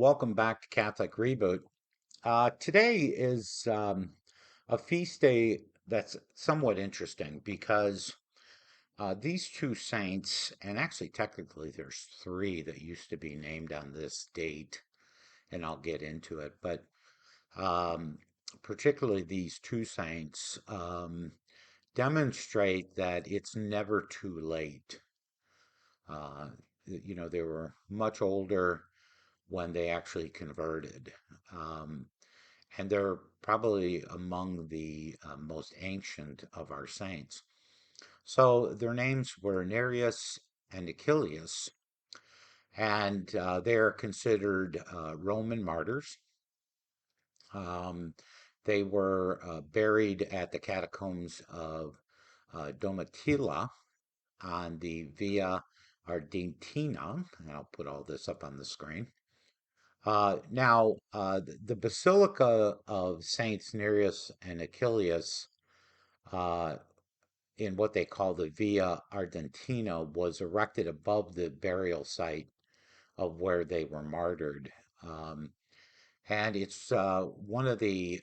Welcome back to Catholic Reboot. Today is a feast day that's somewhat interesting because these two saints, and actually technically there's three that used to be named on this date, and I'll get into it, but um, particularly these two saints demonstrate that it's never too late. Uh, they were much older when they actually converted. Um, and they're probably among the most ancient of our saints. So their names were Nereus and Achilleus, and they are considered Roman martyrs. Um, they were buried at the catacombs of Domitilla on the Via Ardentina, and I'll put all this up on the screen. The Basilica of Saints Nereus and Achilleus, uh, in what they call the Via Ardentina, was erected above the burial site of where they were martyred. Um, and it's one of the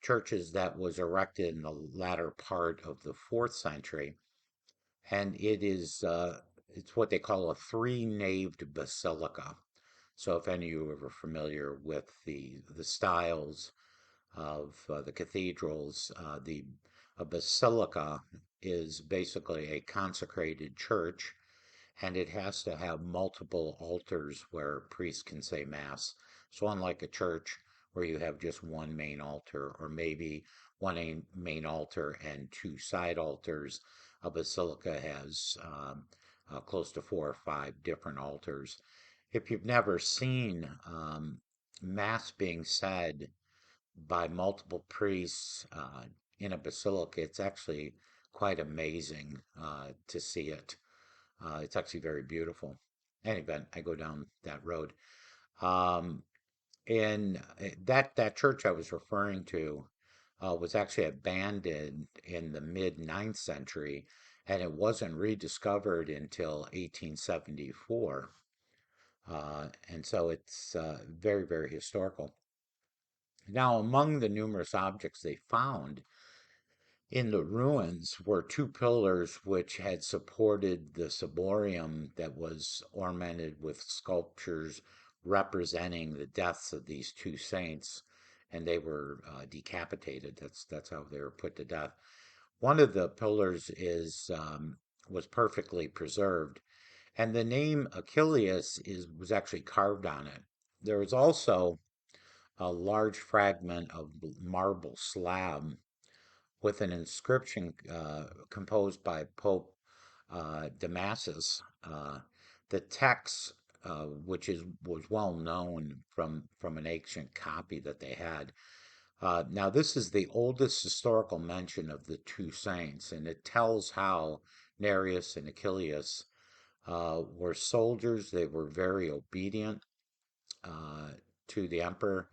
churches that was erected in the latter part of the fourth century, and it's what they call a three-naved basilica. So if any of you are familiar with the styles of the cathedrals, the a basilica is basically a consecrated church, and it has to have multiple altars where priests can say mass. So unlike a church where you have just one main altar, or maybe one main altar and two side altars, a basilica has close to four or five different altars. If you've never seen mass being said by multiple priests in a basilica, it's actually quite amazing to see it. It's actually very beautiful. Anyway, I go down that road. Um, and that church I was referring to was actually abandoned in the mid ninth century, and it wasn't rediscovered until 1874. And so it's very, very historical. Now, among the numerous objects they found in the ruins were two pillars which had supported the ciborium that was ornamented with sculptures representing the deaths of these two saints, and they were decapitated. That's how they were put to death. One of the pillars is was perfectly preserved, and the name Achilles is was actually carved on it. There was also a large fragment of marble slab with an inscription composed by Pope Damasus. The text, which was well known from an ancient copy that they had. Now, this is the oldest historical mention of the two saints, and it tells how Nereus and Achilleus were soldiers. They were very obedient uh, to the emperor,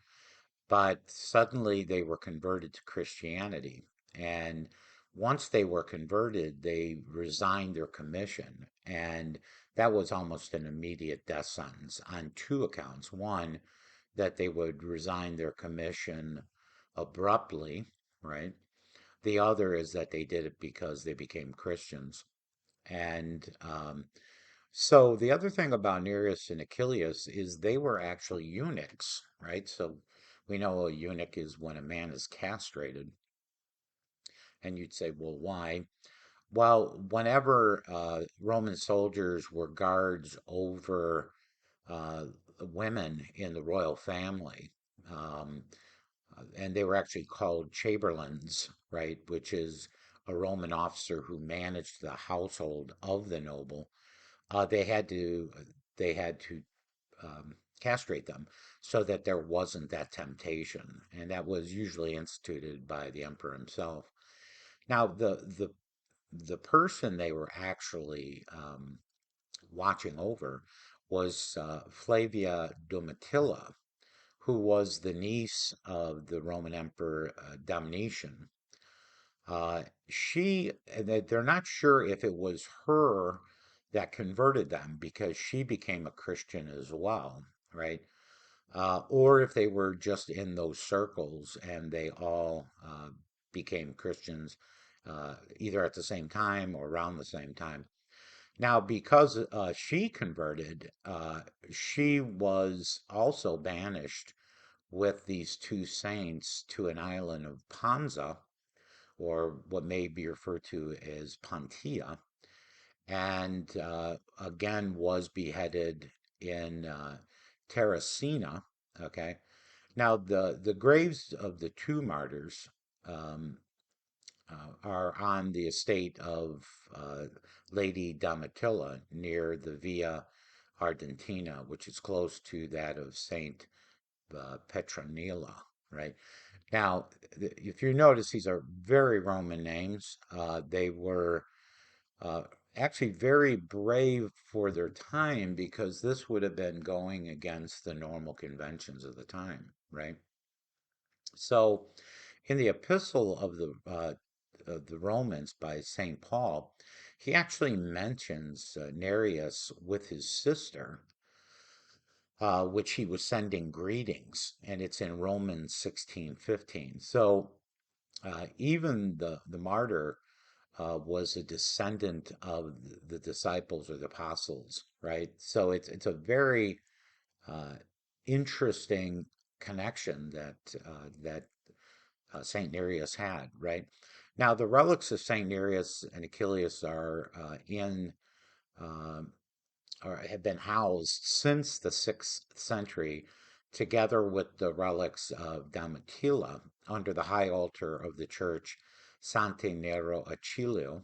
but suddenly they were converted to Christianity. And once they were converted, they resigned their commission. And that was almost an immediate death sentence on two accounts. One, that they would resign their commission abruptly, right? The other is that they did it because they became Christians. And so the other thing about Nereus and Achilles is they were actually eunuchs, right? So we know a eunuch is when a man is castrated. And you'd say, well, why? Well, whenever Roman soldiers were guards over uh, women in the royal family, um, and they were actually called chamberlains, right? Which is a Roman officer who managed the household of the noble. They had to castrate them so that there wasn't that temptation, and that was usually instituted by the emperor himself. Now, the person they were actually watching over was Flavia Domitilla, who was the niece of the Roman Emperor Domitian. They're not sure if it was her that converted them because she became a Christian as well, right? or if they were just in those circles and they all became Christians either at the same time or around the same time. Now, because she converted, she was also banished with these two saints to an island of Panza, or what may be referred to as Pantia, and again was beheaded in Terracina. Okay, now the graves of the two martyrs um, are on the estate of Lady Domitilla near the Via Argentina, which is close to that of Saint Petronilla, right? Now, if you notice, these are very Roman names. They were uh, actually very brave for their time because this would have been going against the normal conventions of the time, right? So, in the Epistle of the Romans by Saint Paul, he actually mentions Nereus with his sister, which he was sending greetings, and it's in Romans 16:15. So, even the martyr was a descendant of the disciples or the apostles, right? So it's a very uh, interesting connection that Saint Nereus had, right? Now the relics of Saint Nereus and Achilleus are in um, or have been housed since the 6th century, together with the relics of Domitilla under the high altar of the church Sts Nero Achilleo.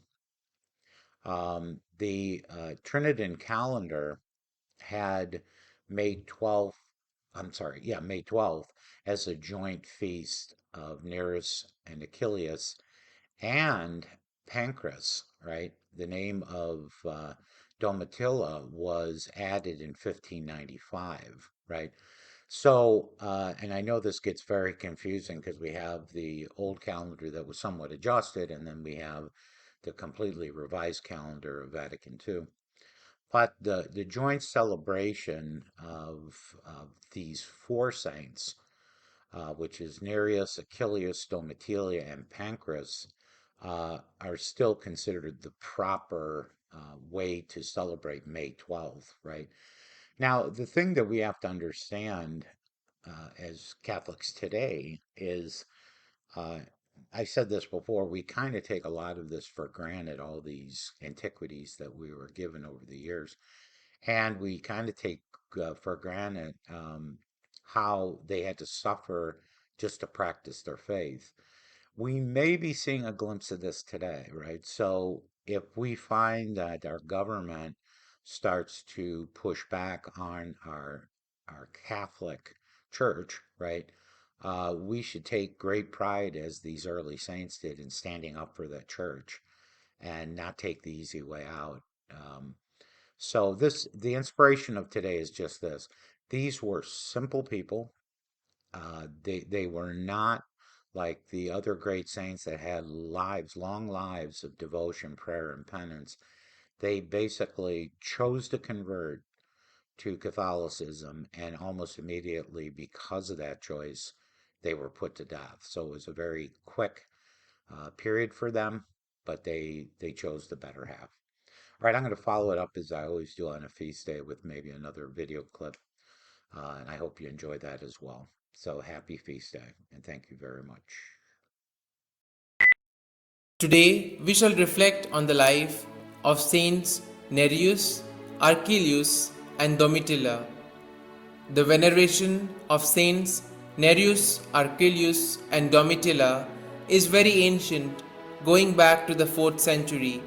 The Trinidad calendar had May 12th, May 12th as a joint feast of Nerus and Achilleus and Pancras, right? The name of Domitilla was added in 1595, right? So, and I know this gets very confusing because we have the old calendar that was somewhat adjusted, and then we have the completely revised calendar of Vatican II. But the joint celebration of these four saints, which is Nereus, Achilleus, Domitilia, and Pancras, are still considered the proper way to celebrate May 12th, right? Now, the thing that we have to understand as Catholics today is uh, I said this before, we kind of take a lot of this for granted, all these antiquities that we were given over the years. And we kind of take for granted how they had to suffer just to practice their faith. We may be seeing a glimpse of this today, right? So if we find that our government starts to push back on our Catholic Church, right? We should take great pride, as these early saints did, in standing up for that church and not take the easy way out. So the inspiration of today is just this. These were simple people. They were not like the other great saints that had lives, long lives of devotion, prayer, and penance. They basically chose to convert to Catholicism, and almost immediately, because of that choice, they were put to death. So it was a very quick period for them, but they chose the better half. All right, I'm going to follow it up as I always do on a feast day with maybe another video clip, and I hope you enjoy that as well. So happy feast day, and thank you very much. Today we shall reflect on the life of Saints Nereus, Achilleus, and Domitilla. The veneration of Saints Nereus, Achilleus, and Domitilla is very ancient, going back to the 4th century.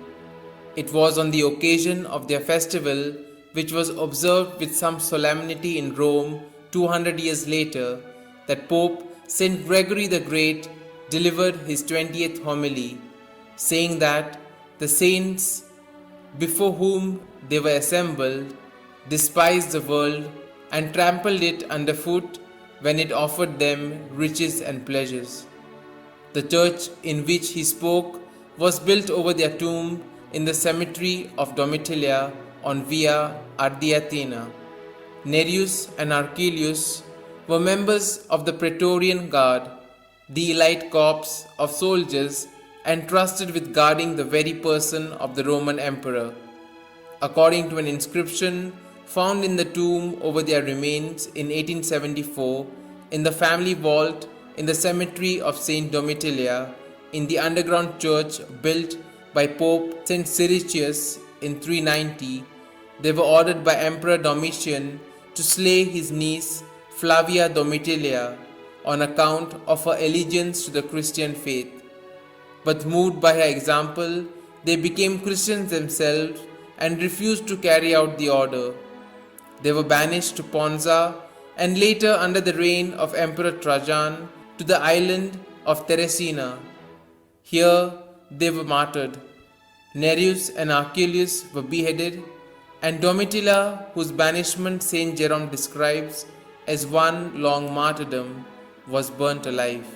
It was on the occasion of their festival, which was observed with some solemnity in Rome 200 years later, that Pope St. Gregory the Great delivered his 20th homily, saying that the saints before whom they were assembled despised the world and trampled it underfoot when it offered them riches and pleasures. The church in which he spoke was built over their tomb in the cemetery of Domitilla on Via Ardiatina. Nereus and Achilleus were members of the Praetorian Guard, the elite corps of soldiers entrusted with guarding the very person of the Roman emperor. According to an inscription found in the tomb over their remains in 1874 in the family vault in the cemetery of St. Domitilia, in the underground church built by Pope St. Siricius in 390, they were ordered by Emperor Domitian to slay his niece Flavia Domitilia on account of her allegiance to the Christian faith. But moved by her example, they became Christians themselves and refused to carry out the order. They were banished to Ponza and later, under the reign of Emperor Trajan, to the island of Terracina. Here they were martyred. Nerus and Achilleus were beheaded, and Domitilla, whose banishment Saint Jerome describes as one long martyrdom, was burnt alive.